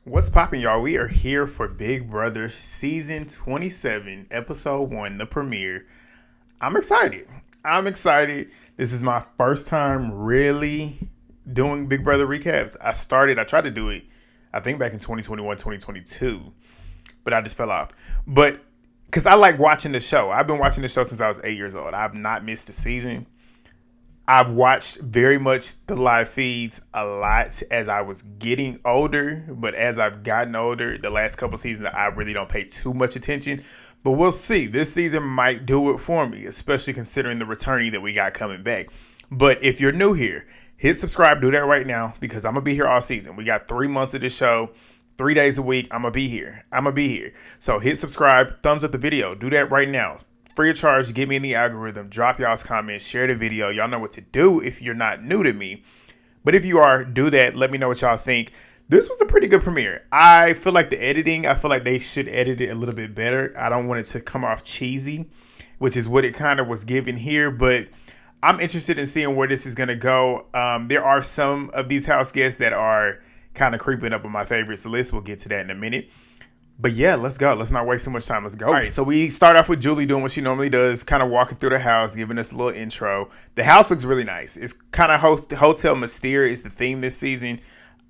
What's poppin', y'all? We are here for Big Brother Season 27, Episode 1, the premiere. I'm excited. I'm excited. This is my first time really doing Big Brother recaps. I tried to do it, I think back in 2021, 2022, but I just fell off. But because I like watching the show. I've been watching the show since I was 8 years old. I've not missed a season. I've watched very much the live feeds a lot as I was getting older, but as I've gotten older, the last couple seasons, I really don't pay too much attention. But we'll see. This season might do it for me, especially considering the returning that we got coming back. But if you're new here, hit subscribe. Do that right now because I'm going to be here all season. We got 3 months of this show, 3 days a week. I'm going to be here. So hit subscribe, thumbs up the video. Do that right now. Free of charge, get me in the algorithm, drop y'all's comments, share the video. Y'all know what to do if you're not new to me. But if you are, do that. Let me know what y'all think. This was a pretty good premiere. I feel like I feel like they should edit it a little bit better. I don't want it to come off cheesy, which is what it kind of was given here. But I'm interested in seeing where this is going to go. There are some of these house guests that are kind of creeping up on my favorites list. We'll get to that in a minute. But yeah, let's go. Let's not waste too much time. Let's go. All right, so we start off with Julie doing what she normally does, kind of walking through the house, giving us a little intro. The house looks really nice. It's kind of Hotel Mystere is the theme this season.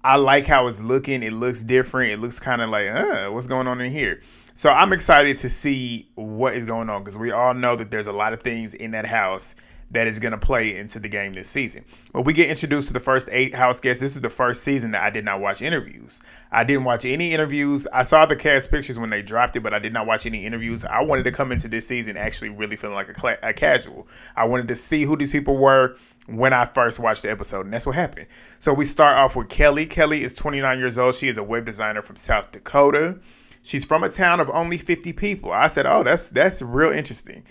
I like how it's looking. It looks different. It looks kind of like, what's going on in here? So I'm excited to see what is going on because we all know that there's a lot of things in that house that is going to play into the game this season. But we get introduced to the first 8 house guests. This is the first season that I did not watch interviews. I didn't watch any interviews. I saw the cast pictures when they dropped it, but I did not watch any interviews. I wanted to come into this season actually really feeling like a casual. I wanted to see who these people were when I first watched the episode, and that's what happened. So we start off with Kelly. Kelly is 29 years old. She is a web designer from South Dakota. She's from a town of only 50 people. I said, oh, that's real interesting.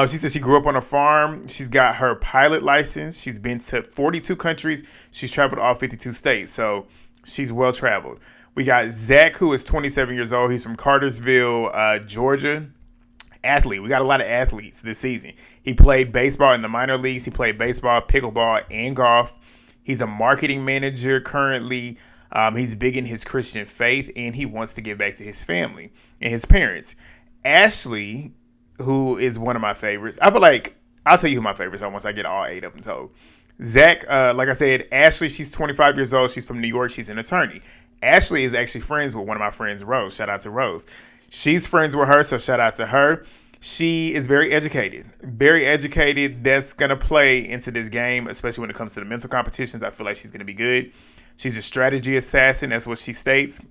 She said she grew up on a farm. She's got her pilot license. She's been to 42 countries. She's traveled all 52 states. So she's well traveled. We got Zach, who is 27 years old. He's from Cartersville, Georgia. Athlete. We got a lot of athletes this season. He played baseball in the minor leagues. He played baseball, pickleball, and golf. He's a marketing manager currently. He's big in his Christian faith, and he wants to give back to his family and his parents. Ashley, who is one of my favorites. I feel like I'll tell you who my favorites are once I get all 8 of them told. Zach, like I said, Ashley, she's 25 years old. She's from New York. She's an attorney. Ashley is actually friends with one of my friends, Rose. Shout out to Rose. She's friends with her, so shout out to her. She is very educated. Very educated. That's going to play into this game, especially when it comes to the mental competitions. I feel like she's going to be good. She's a strategy assassin. That's what she states.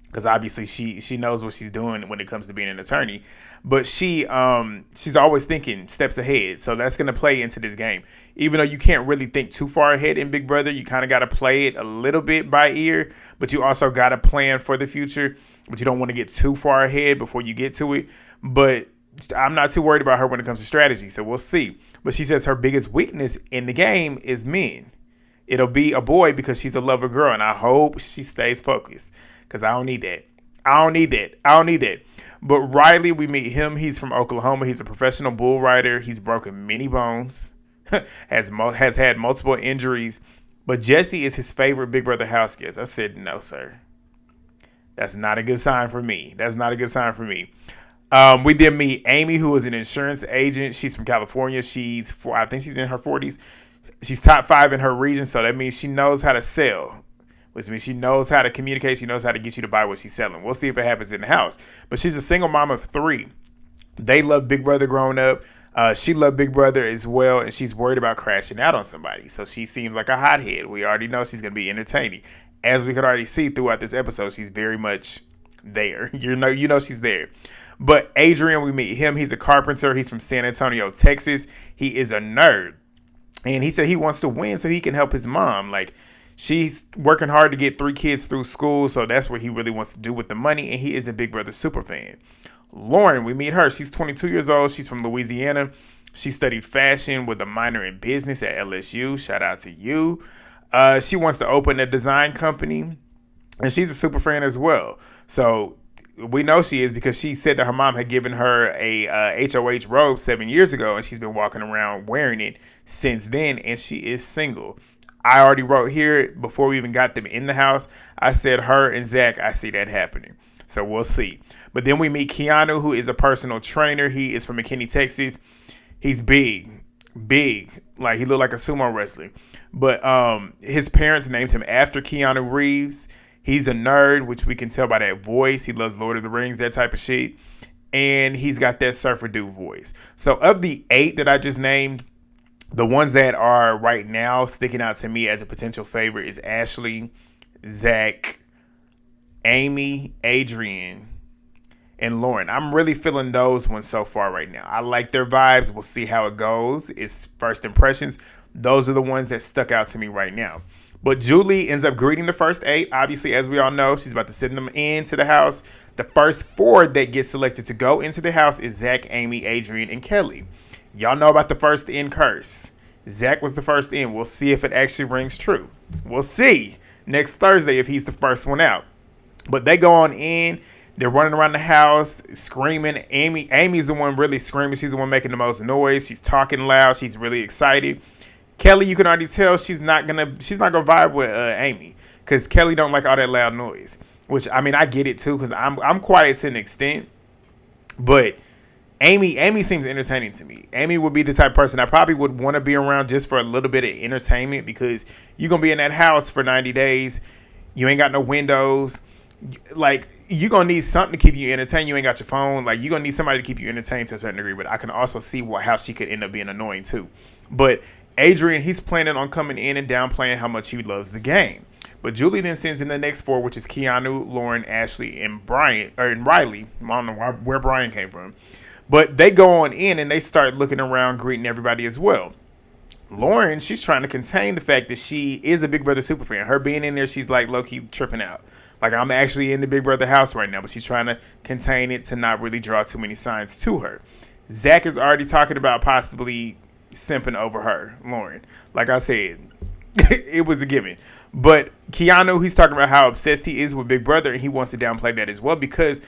Because obviously she knows what she's doing when it comes to being an attorney. But she's always thinking steps ahead. So that's going to play into this game. Even though you can't really think too far ahead in Big Brother, you kind of got to play it a little bit by ear. But you also got to plan for the future. But you don't want to get too far ahead before you get to it. But I'm not too worried about her when it comes to strategy. So we'll see. But she says her biggest weakness in the game is men. It'll be a boy because she's a lover girl. And I hope she stays focused. Because I don't need that. But Reilly, we meet him. He's from Oklahoma. He's a professional bull rider. He's broken many bones. has had multiple injuries. But Jesse is his favorite Big Brother house guest. I said, no, sir. That's not a good sign for me. We then meet Amy, who is an insurance agent. She's from California. I think she's in her 40s. She's top 5 in her region. So that means she knows how to sell. Which means she knows how to communicate. She knows how to get you to buy what she's selling. We'll see if it happens in the house. But she's a single mom of 3. They love Big Brother growing up. She loved Big Brother as well. And she's worried about crashing out on somebody. So she seems like a hothead. We already know she's going to be entertaining. As we could already see throughout this episode, she's very much there. You know she's there. But Adrian, we meet him. He's a carpenter. He's from San Antonio, Texas. He is a nerd. And he said he wants to win so he can help his mom. Like, she's working hard to get 3 kids through school, so that's what he really wants to do with the money, and he is a Big Brother super fan. Lauren, we meet her. She's 22 years old. She's from Louisiana. She studied fashion with a minor in business at LSU. Shout out to you. She wants to open a design company, and she's a super fan as well. So we know she is because she said that her mom had given her a HOH robe 7 years ago, and she's been walking around wearing it since then, and she is single. I already wrote here before we even got them in the house. I said her and Zach, I see that happening. So we'll see. But then we meet Keanu, who is a personal trainer. He is from McKinney, Texas. He's big. Like he looked like a sumo wrestler. But his parents named him after Keanu Reeves. He's a nerd, which we can tell by that voice. He loves Lord of the Rings, that type of shit. And he's got that surfer dude voice. So of the 8 that I just named, the ones that are right now sticking out to me as a potential favorite is Ashley, Zach, Amy, Adrian, and Lauren. I'm really feeling those ones so far right now. I like their vibes. We'll see how it goes. It's first impressions. Those are the ones that stuck out to me right now. But Julie ends up greeting the first 8. Obviously, as we all know, she's about to send them into the house. The first 4 that get selected to go into the house is Zach, Amy, Adrian, and Kelly. Y'all know about the first in curse. Zach was the first in. We'll see if it actually rings true. We'll see next Thursday if he's the first one out. But they go on in. They're running around the house, screaming. Amy's the one really screaming. She's the one making the most noise. She's talking loud. She's really excited. Kelly, you can already tell she's not gonna vibe with Amy, because Kelly don't like all that loud noise. Which, I mean, I get it too, because I'm quiet to an extent, but Amy seems entertaining to me. Amy would be the type of person I probably would want to be around just for a little bit of entertainment, because you're gonna be in that house for 90 days. You ain't got no windows. Like, you're gonna need something to keep you entertained. You ain't got your phone. Like, you're gonna need somebody to keep you entertained to a certain degree. But I can also see how she could end up being annoying too. But Adrian, he's planning on coming in and downplaying how much he loves the game. But Julie then sends in the next 4, which is Keanu, Lauren, Ashley, and Reilly. I don't know where Brian came from. But they go on in and they start looking around, greeting everybody as well. Lauren, she's trying to contain the fact that she is a Big Brother super fan. Her being in there, she's like low-key tripping out. Like, I'm actually in the Big Brother house right now, but she's trying to contain it to not really draw too many signs to her. Zach is already talking about possibly simping over her, Lauren. Like I said, it was a given. But Keanu, he's talking about how obsessed he is with Big Brother, and he wants to downplay that as well, because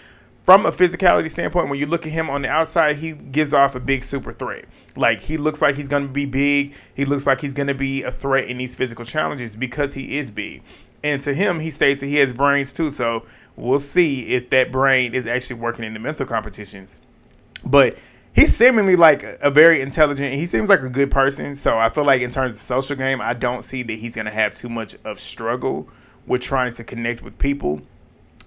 from a physicality standpoint, when you look at him on the outside, he gives off a big super threat. Like, he looks like he's going to be big. He looks like he's going to be a threat in these physical challenges because he is big. And to him, he states that he has brains too. So we'll see if that brain is actually working in the mental competitions. But he's seemingly like a very intelligent, he seems like a good person. So I feel like in terms of social game, I don't see that he's going to have too much of struggle with trying to connect with people.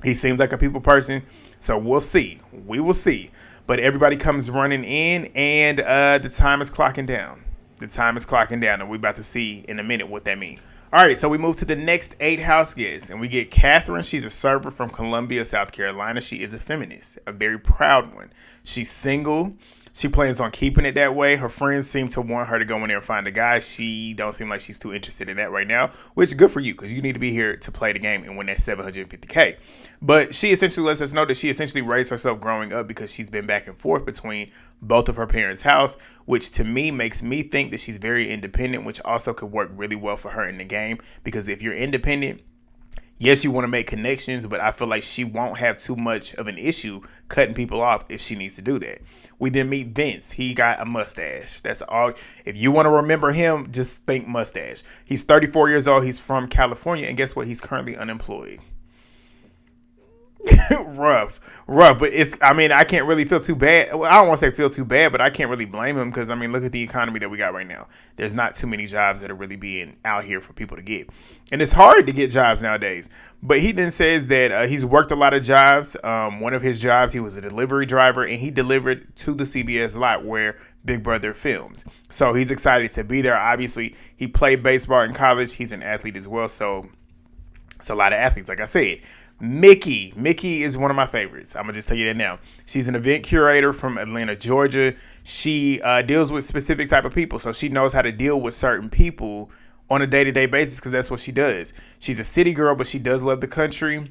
He seems like a people person. So we'll see. We will see. But everybody comes running in, and the time is clocking down. The time is clocking down, and we're about to see in a minute what that means. All right, so we move to the next 8 house guests, and we get Catherine. She's a server from Columbia, South Carolina. She is a feminist, a very proud one. She's single. She plans on keeping it that way. Her friends seem to want her to go in there and find a guy. She don't seem like she's too interested in that right now, which good for you, because you need to be here to play the game and win that $750K. But she essentially lets us know that she essentially raised herself growing up because she's been back and forth between both of her parents' house, which to me makes me think that she's very independent, which also could work really well for her in the game, because if you're independent, yes, you want to make connections, but I feel like she won't have too much of an issue cutting people off if she needs to do that. We then meet Vince. He got a mustache. That's all. If you want to remember him, just think mustache. He's 34 years old. He's from California. And guess what? He's currently unemployed. rough, but I can't really feel too bad. Well, I don't want to say feel too bad, but I can't really blame him, because look at the economy that we got right now. There's not too many jobs that are really being out here for people to get, and it's hard to get jobs nowadays. But he then says that he's worked a lot of jobs. One of his jobs, he was a delivery driver, and he delivered to the CBS lot where Big Brother films. So he's excited to be there. Obviously, he played baseball in college. He's an athlete as well, so it's a lot of athletes, like I said. Mickey is one of my favorites. I'm gonna just tell you that now. She's an event curator from Atlanta, Georgia. She deals with specific type of people, so she knows how to deal with certain people on a day-to-day basis, because that's what she does. She's a city girl, but she does love the country.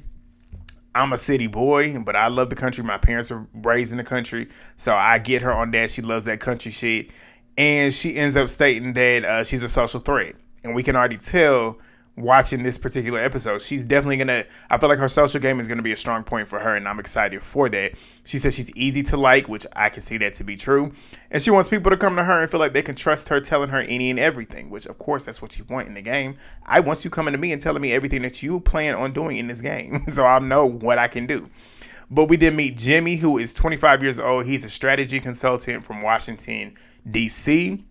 I'm a city boy, but I love the country. My parents are raised in the country, so I get her on that. She loves that country shit, and she ends up stating that she's a social threat, and we can already tell watching this particular episode. She's definitely I feel like her social game is gonna be a strong point for her, and I'm excited for that. She says she's easy to like, which I can see that to be true. And she wants people to come to her and feel like they can trust her telling her any and everything, which of course that's what you want in the game. I want you coming to me and telling me everything that you plan on doing in this game. So I'll know what I can do. But we did meet Jimmy, who is 25 years old. He's a strategy consultant from Washington, D.C.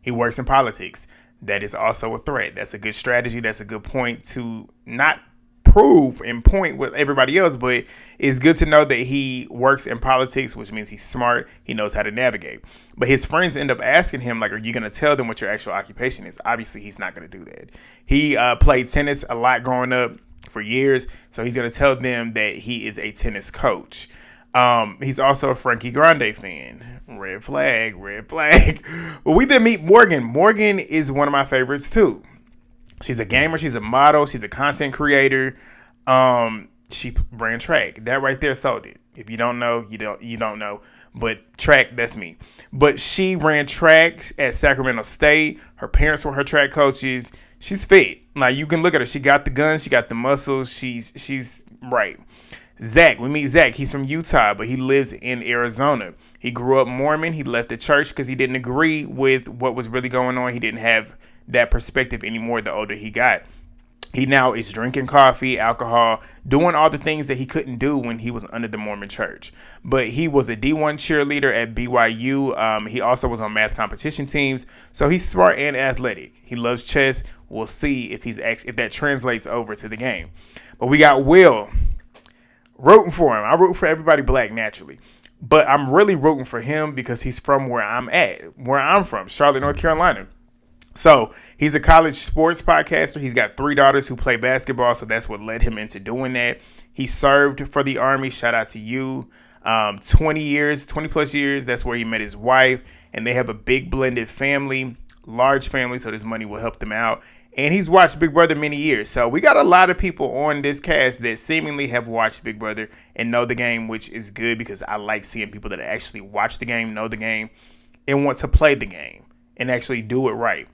He works in politics. That is also a threat. That's a good strategy. That's a good point to not prove and point with everybody else, but it's good to know that he works in politics, which means he's smart. He knows how to navigate. But his friends end up asking him, like, are you going to tell them what your actual occupation is? Obviously, he's not going to do that. He played tennis a lot growing up for years, so he's going to tell them that he is a tennis coach. He's also a Frankie Grande fan. Red flag, red flag. But we did meet Morgan. Morgan is one of my favorites too. She's a gamer. She's a model. She's a content creator. She ran track. That right there sold it. If you don't know, you don't know. But track, that's me. But she ran track at Sacramento State. Her parents were her track coaches. She's fit. Like, you can look at her. She got the guns. She got the muscles. She's right. Zach, we meet Zach. He's from Utah, but he lives in Arizona. He grew up Mormon. He left the church because he didn't agree with what was really going on. He didn't have that perspective anymore the older he got. He now is drinking coffee, alcohol, doing all the things that he couldn't do when he was under the Mormon church. But he was a D1 cheerleader at BYU. He also was on math competition teams. So he's smart and athletic. He loves chess. We'll see if that translates over to the game. But we got Will. Rooting for him. I root for everybody black naturally. But I'm really rooting for him because he's from where I'm from, Charlotte, North Carolina. So he's a college sports podcaster. He's got 3 daughters who play basketball, so that's what led him into doing that. He served for the Army. Shout out to you. 20 plus years. That's where he met his wife. And they have a big blended family, large family, so this money will help them out. And he's watched Big Brother many years. So we got a lot of people on this cast that seemingly have watched Big Brother and know the game, which is good because I like seeing people that actually watch the game, know the game, and want to play the game and actually do it right.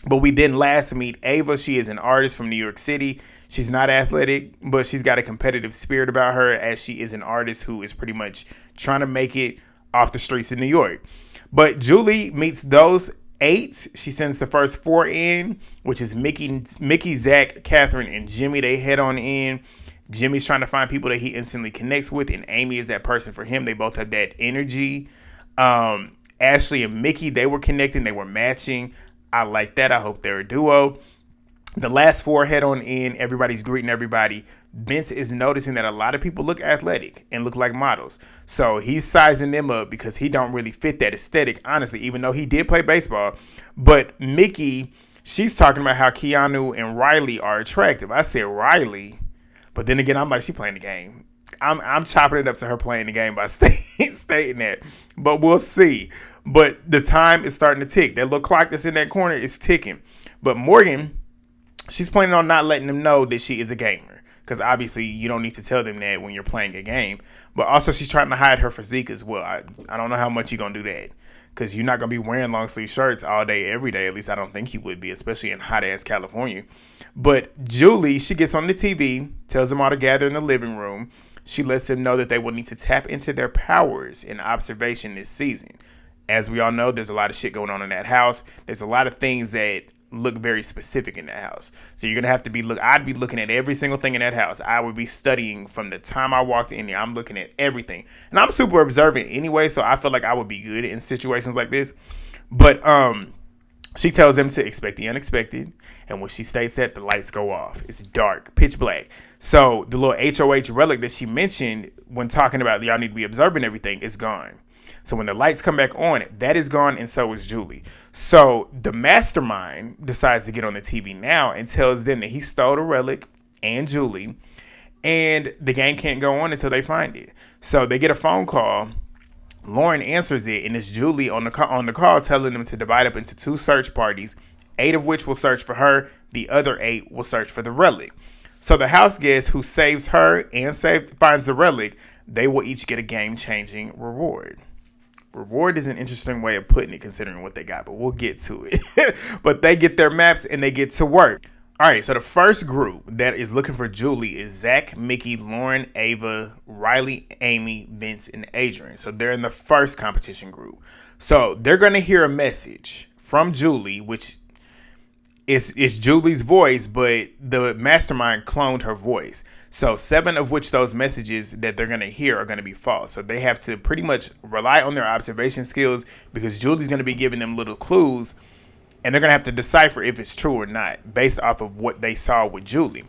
But we then last meet Ava. She is an artist from New York City. She's not athletic, but she's got a competitive spirit about her, as she is an artist who is pretty much trying to make it off the streets of New York. But Julie meets those 8. She sends the first 4 in, which is Mickey, Zach, Catherine, and Jimmy. They head on in. Jimmy's trying to find people that he instantly connects with, and Amy is that person for him. They both have that energy. Ashley and Mickey, they were connecting. They were matching. I like that. I hope they're a duo. The last 4 head on in. Everybody's greeting everybody. Vince is noticing that a lot of people look athletic and look like models. So he's sizing them up because he don't really fit that aesthetic, honestly, even though he did play baseball. But Mickey, she's talking about how Keanu and Reilly are attractive. I said Reilly, but then again, I'm like, she playing the game. I'm chopping it up to her playing the game by stating that. But we'll see. But the time is starting to tick. That little clock that's in that corner is ticking. But Morgan, she's planning on not letting them know that she is a gamer. Because obviously you don't need to tell them that when you're playing a game. But also she's trying to hide her physique as well. I don't know how much you're going to do that. Because you're not going to be wearing long sleeve shirts all day, every day. At least I don't think you would be, especially in hot ass California. But Julie, she gets on the TV, tells them all to gather in the living room. She lets them know that they will need to tap into their powers in observation this season. As we all know, there's a lot of shit going on in that house. There's a lot of things that look very specific in that house. So you're going to have to I'd be looking at every single thing in that house. I would be studying from the time I walked in there. I'm looking at everything. And I'm super observant anyway, so I feel like I would be good in situations like this. But she tells them to expect the unexpected. And when she states that, the lights go off. It's dark, pitch black. So the little HOH relic that she mentioned when talking about y'all need to be observing everything is gone. So when the lights come back on, that is gone, and so is Julie. So the mastermind decides to get on the TV now and tells them that he stole the relic and Julie, and the game can't go on until they find it. So they get a phone call. Lauren answers it, and it's Julie on the call telling them to divide up into 2 search parties, 8 of which will search for her. The other 8 will search for the relic. So the house guest who saves her and finds the relic, they will each get a game-changing reward. Reward is an interesting way of putting it considering what they got, but we'll get to it. But they get their maps and they get to work. All right, so the first group that is looking for Julie is Zach, Mickey, Lauren, Ava, Reilly, Amy, Vince, and Adrian. So they're in the first competition group. So they're going to hear a message from Julie, which is Julie's voice, but the mastermind cloned her voice. So 7 of which those messages that they're going to hear are going to be false. So they have to pretty much rely on their observation skills because Julie's going to be giving them little clues, and they're going to have to decipher if it's true or not based off of what they saw with Julie.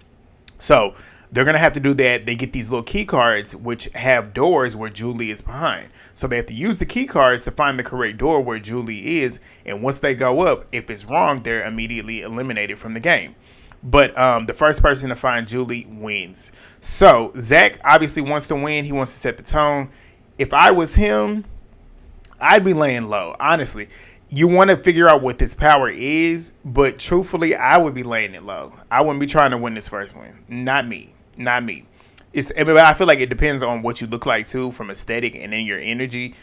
So they're going to have to do that. They get these little key cards which have doors where Julie is behind. So they have to use the key cards to find the correct door where Julie is. And once they go up, if it's wrong, they're immediately eliminated from the game. But the first person to find Julie wins. So Zach obviously wants to win. He wants to set the tone. If I was him, I'd be laying low. Honestly, you want to figure out what this power is, but truthfully, I would be laying it low. I wouldn't be trying to win this first one. Not me. I feel like it depends on what you look like too, from aesthetic and then your energy.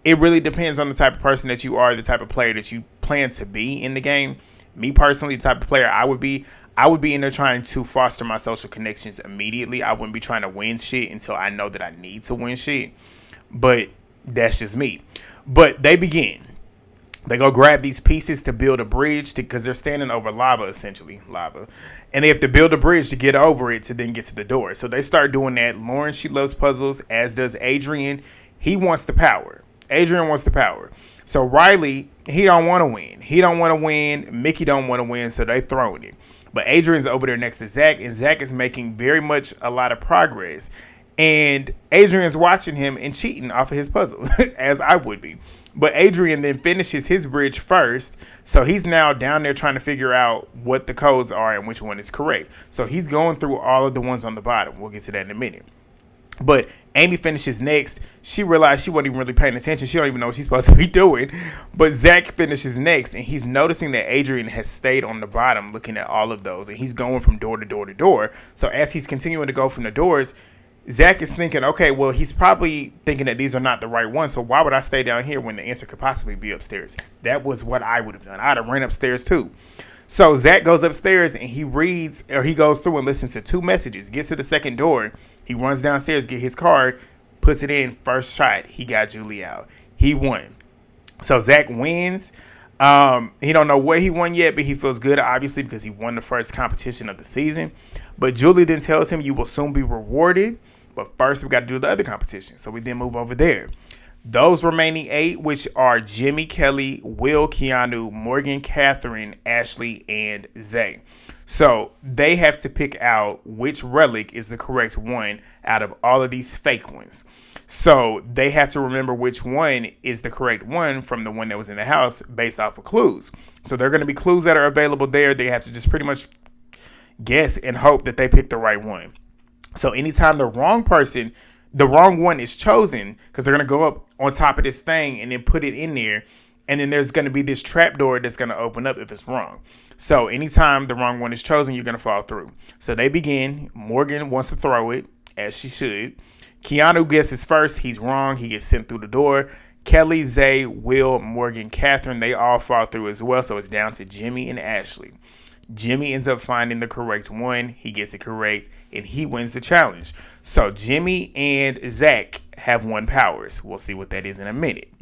It really depends on the type of person that you are, the type of player that you plan to be in the game. Me personally, the type of player I would be in there trying to foster my social connections immediately. I wouldn't be trying to win shit until I know that I need to win shit. But that's just me. But they begin. They go grab these pieces to build a bridge because they're standing over lava, essentially. Lava. And they have to build a bridge to get over it to then get to the door. So they start doing that. Lauren, she loves puzzles, as does Adrian. He wants the power. Adrian wants the power. So Reilly, he don't want to win. He don't want to win. Mickey don't want to win, so they throwing it. But Adrian's over there next to Zach, and Zach is making very much a lot of progress. And Adrian's watching him and cheating off of his puzzle, as I would be. But Adrian then finishes his bridge first. So he's now down there trying to figure out what the codes are and which one is correct. So he's going through all of the ones on the bottom. We'll get to that in a minute. But Amy finishes next. She realized she wasn't even really paying attention. She don't even know what she's supposed to be doing. But Zach finishes next, and he's noticing that Adrian has stayed on the bottom looking at all of those. And he's going from door to door to door. So as he's continuing to go from the doors, Zach is thinking, okay, well, he's probably thinking that these are not the right ones. So why would I stay down here when the answer could possibly be upstairs? That was what I would have done. I'd have ran upstairs too. So Zach goes upstairs and he goes through and listens to 2 messages, gets to the second door. He runs downstairs, get his card, puts it in, first shot. He got Julie out. He won. So Zach wins. He don't know what he won yet, but he feels good, obviously, because he won the first competition of the season. But Julie then tells him you will soon be rewarded. But first, we got to do the other competition. So we then move over there. Those remaining 8, which are Jimmy, Kelly, Will, Keanu, Morgan, Catherine, Ashley, and Zay. So they have to pick out which relic is the correct one out of all of these fake ones. So they have to remember which one is the correct one from the one that was in the house based off of clues. So there are going to be clues that are available there. They have to just pretty much guess and hope that they pick the right one. So anytime the wrong one is chosen, because they're going to go up on top of this thing and then put it in there, and then there's going to be this trap door that's going to open up if it's wrong. So anytime the wrong one is chosen, you're going to fall through. So they begin. Morgan wants to throw it, as she should. Keanu guesses first. He's wrong. He gets sent through the door. Kelly, Zay, Will, Morgan, Catherine, they all fall through as well. So it's down to Jimmy and Ashley. Jimmy ends up finding the correct one. He gets it correct, and he wins the challenge. So Jimmy and Zach have won powers. We'll see what that is in a minute.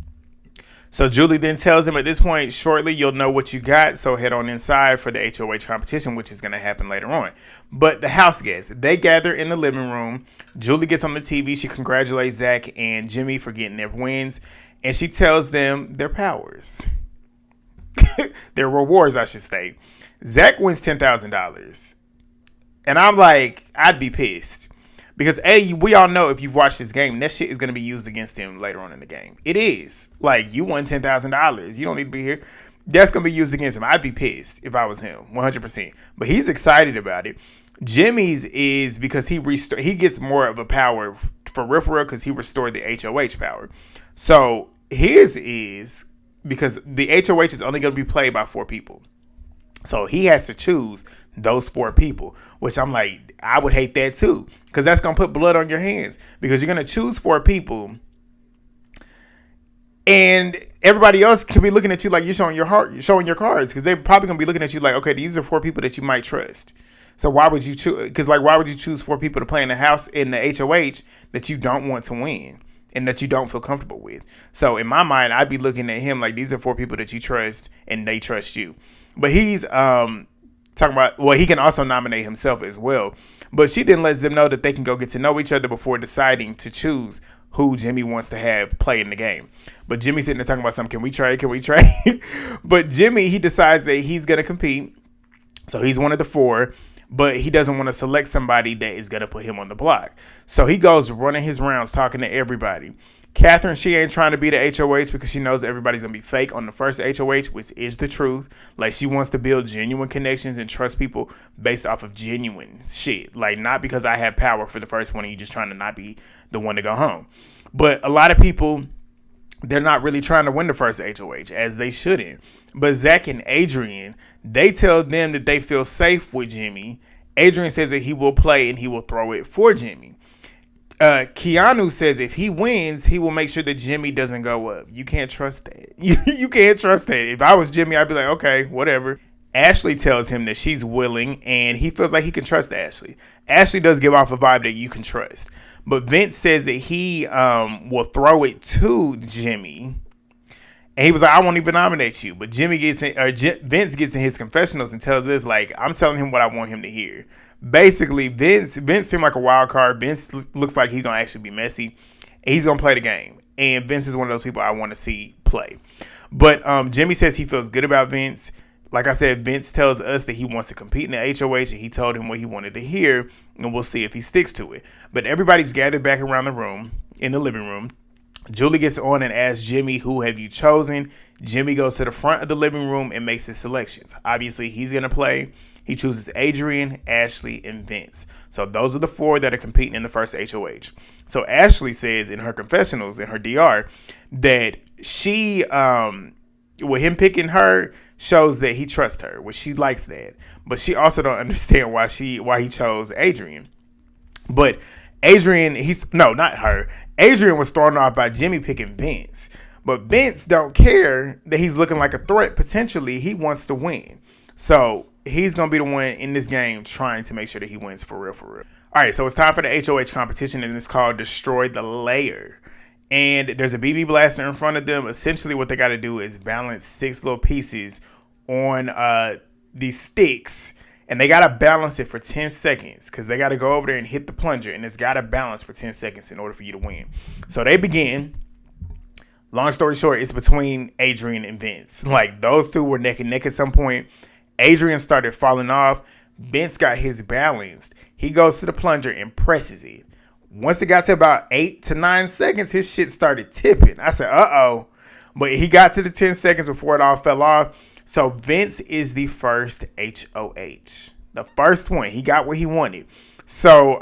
So Julie then tells him at this point, shortly you'll know what you got, so head on inside for the HOH competition, which is going to happen later on. But the house guests, they gather in the living room. Julie gets on the TV. She congratulates Zach and Jimmy for getting their wins, and she tells them their powers. Their rewards, I should say. Zach wins $10,000. And I'm like, I'd be pissed. Because, we all know if you've watched this game, that shit is going to be used against him later on in the game. It is. Like, you won $10,000. You don't need to be here. That's going to be used against him. I'd be pissed if I was him, 100%. But he's excited about it. Jimmy's is because he gets more of a power for real because he restored the HOH power. So his is because the HOH is only going to be played by 4 people. So he has to choose those 4 people, which I'm like, I would hate that too, because that's going to put blood on your hands because you're going to choose 4 people. And everybody else could be looking at you like you're showing your heart, showing your cards, because they're probably gonna be looking at you like, okay, these are 4 people that you might trust. So why would you choose? Because like, why would you choose 4 people to play in the house in the HOH that you don't want to win and that you don't feel comfortable with? So in my mind, I'd be looking at him like these are 4 people that you trust and they trust you. But he's talking about, well, he can also nominate himself as well. But she then lets them know that they can go get to know each other before deciding to choose who Jimmy wants to have play in the game. But Jimmy's sitting there talking about something. Can we trade? Can we trade? But Jimmy, he decides that he's going to compete. So he's one of the 4, but he doesn't want to select somebody that is going to put him on the block. So he goes running his rounds, talking to everybody. Catherine, she ain't trying to be the HOH because she knows everybody's going to be fake on the first HOH, which is the truth. Like, she wants to build genuine connections and trust people based off of genuine shit. Like, not because I have power for the first one and you just trying to not be the one to go home. But a lot of people, they're not really trying to win the first HOH, as they shouldn't. But Zach and Adrian, they tell them that they feel safe with Jimmy. Adrian says that he will play and he will throw it for Jimmy. Keanu says if he wins, he will make sure that Jimmy doesn't go up. You can't trust that. You can't trust that. If I was Jimmy, I'd be like, okay, whatever. Ashley tells him that she's willing, and he feels like he can trust Ashley. Ashley does give off a vibe that you can trust. But Vince says that he will throw it to Jimmy. And he was like, I won't even nominate you. But Vince gets in his confessionals and tells us, like, I'm telling him what I want him to hear. Basically, Vince seemed like a wild card. Vince looks like he's going to actually be messy. And he's going to play the game. And Vince is one of those people I want to see play. But Jimmy says he feels good about Vince. Like I said, Vince tells us that he wants to compete in the HOH, and he told him what he wanted to hear, and we'll see if he sticks to it. But everybody's gathered back around the room, in the living room. Julie gets on and asks Jimmy, who have you chosen? Jimmy goes to the front of the living room and makes his selections. Obviously, he's going to play. He chooses Adrian, Ashley, and Vince. So those are the 4 that are competing in the first HOH. So Ashley says in her confessionals, in her DR, that she, with him picking her, shows that he trusts her, which she likes that. But she also don't understand why he chose Adrian. But Adrian, not her. Adrian was thrown off by Jimmy picking Vince. But Vince don't care that he's looking like a threat. Potentially, he wants to win. So he's going to be the one in this game trying to make sure that he wins for real, for real. All right, so it's time for the HOH competition, and it's called Destroy the Layer. And there's a BB blaster in front of them. Essentially, what they got to do is balance 6 little pieces on these sticks. And they got to balance it for 10 seconds because they got to go over there and hit the plunger. And it's got to balance for 10 seconds in order for you to win. So they begin. Long story short, it's between Adrian and Vince. Like, those two were neck and neck at some point. Adrian started falling off. Vince got his balanced. He goes to the plunger and presses it. Once it got to about 8 to 9 seconds, his shit started tipping. I said, uh-oh. But he got to the 10 seconds before it all fell off. So Vince is the first HOH. The first one. He got what he wanted. So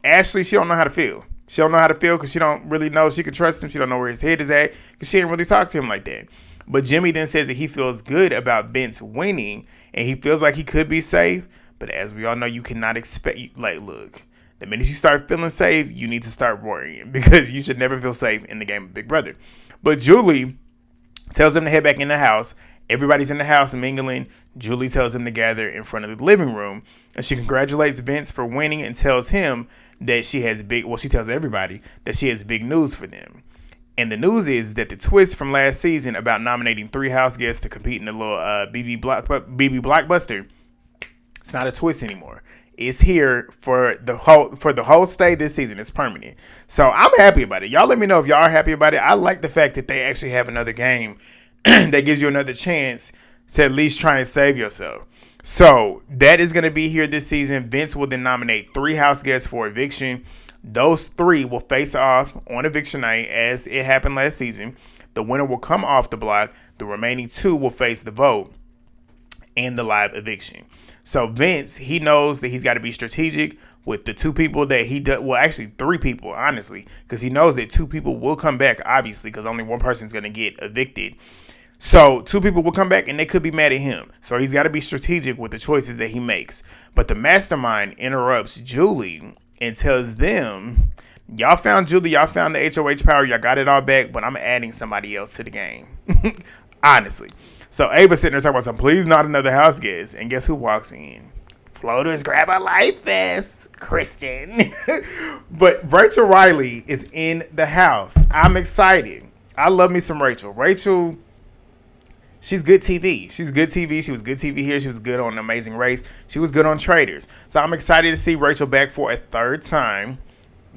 Ashley, she don't know how to feel. She don't know how to feel because she don't really know she can trust him. She don't know where his head is at because she didn't really talk to him like that. But Jimmy then says that he feels good about Vince winning and he feels like he could be safe. But as we all know, you cannot expect, like, look, the minute you start feeling safe, you need to start worrying because you should never feel safe in the game of Big Brother. But Julie tells him to head back in the house. Everybody's in the house mingling. Julie tells him to gather in front of the living room. And she congratulates Vince for winning and tells him that she tells everybody that she has big news for them. And the news is that the twist from last season about nominating 3 house guests to compete in the little BB Blockbuster, it's not a twist anymore. It's here for the whole stay this season. It's permanent. So I'm happy about it. Y'all let me know if y'all are happy about it. I like the fact that they actually have another game that gives you another chance to at least try and save yourself. So that is going to be here this season. Vince will then nominate 3 house guests for eviction. Those 3 will face off on eviction night as it happened last season. The winner will come off the block. The remaining 2 will face the vote and the live eviction. So Vince, he knows that he's got to be strategic with the 2 people that he does. Well, actually 3 people, honestly, because he knows that 2 people will come back, obviously, because only one person's going to get evicted. So 2 people will come back and they could be mad at him. So he's got to be strategic with the choices that he makes. But the mastermind interrupts Julie and tells them Y'all found Julie. Y'all found the HOH power. Y'all got it all back. But I'm adding somebody else to the game. Honestly. So Ava's sitting there talking about some, please not another house guest. And guess who walks in? Floaters grab a life vest. Kristen. But Rachel Reilly is in the house. I'm excited. I love me some Rachel. Rachel, she's good TV. She's good TV. She was good TV here. She was good on Amazing Race. She was good on Traders. So I'm excited to see Rachel back for a third time.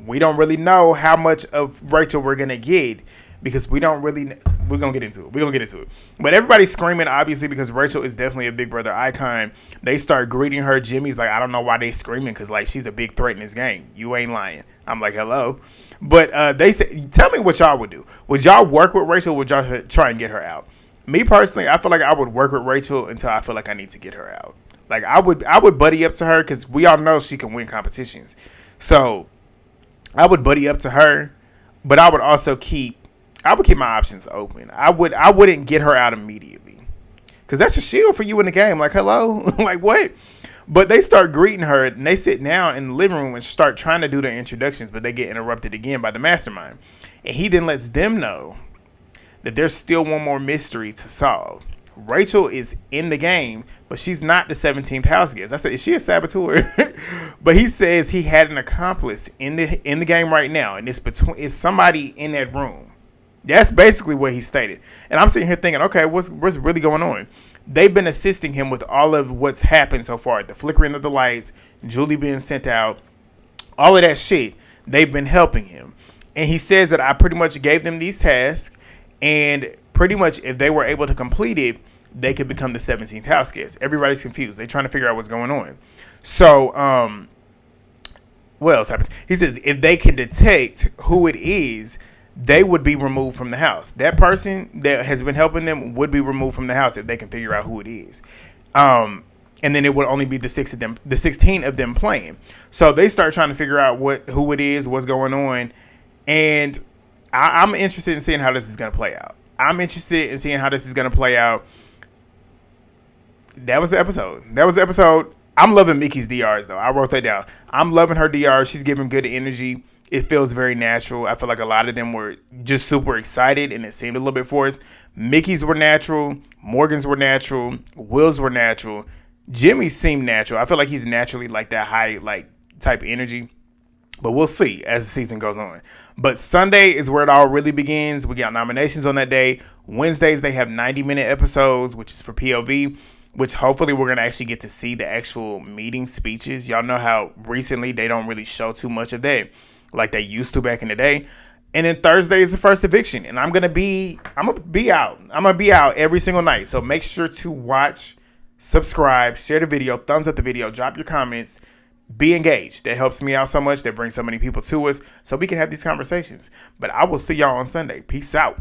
We don't really know how much of Rachel we're going to get because we're going to get into it. But everybody's screaming, obviously, because Rachel is definitely a Big Brother icon. They start greeting her. Jimmy's like, I don't know why they screaming because, like, she's a big threat in this game. You ain't lying. I'm like, hello. But they say, tell me what y'all would do. Would y'all work with Rachel or would y'all try and get her out? Me personally, I feel like I would work with Rachel until I feel like I need to get her out. Like, I would buddy up to her because we all know she can win competitions. So I would buddy up to her, but I would also keep my options open. I wouldn't get her out immediately because that's a shield for you in the game. Like, hello, like what? But they start greeting her and they sit down in the living room and start trying to do their introductions, but they get interrupted again by the mastermind. And he then lets them know that there's still one more mystery to solve. Rachel is in the game, but she's not the 17th house guest. I said, is she a saboteur? But he says he had an accomplice in the game right now, and it's somebody in that room. That's basically what he stated. And I'm sitting here thinking, okay, what's really going on? They've been assisting him with all of what's happened so far. The flickering of the lights, Julie being sent out, all of that shit. They've been helping him. And he says that I pretty much gave them these tasks. And pretty much if they were able to complete it, they could become the 17th house guest. Everybody's confused. They're trying to figure out what's going on. So, what else happens? He says if they can detect who it is, they would be removed from the house. That person that has been helping them would be removed from the house if they can figure out who it is. And then it would only be the 16 of them playing. So they start trying to figure out who it is, what's going on. And I'm interested in seeing how this is going to play out. That was the episode. I'm loving Mickey's DRs, though. I wrote that down. I'm loving her DRs. She's giving good energy. It feels very natural. I feel like a lot of them were just super excited, and it seemed a little bit forced. Mickey's were natural. Morgan's were natural. Will's were natural. Jimmy's seemed natural. I feel like he's naturally like that high like type energy. But we'll see as the season goes on. But Sunday is where it all really begins. We got nominations on that day. Wednesdays, they have 90-minute episodes, which is for POV, which hopefully we're going to actually get to see the actual meeting speeches. Y'all know how recently they don't really show too much of that like they used to back in the day. And then Thursday is the first eviction. And I'm going to be out. I'm going to be out every single night. So make sure to watch, subscribe, share the video, thumbs up the video, drop your comments. Be engaged. That helps me out so much. That brings so many people to us so we can have these conversations. But I will see y'all on Sunday. Peace out.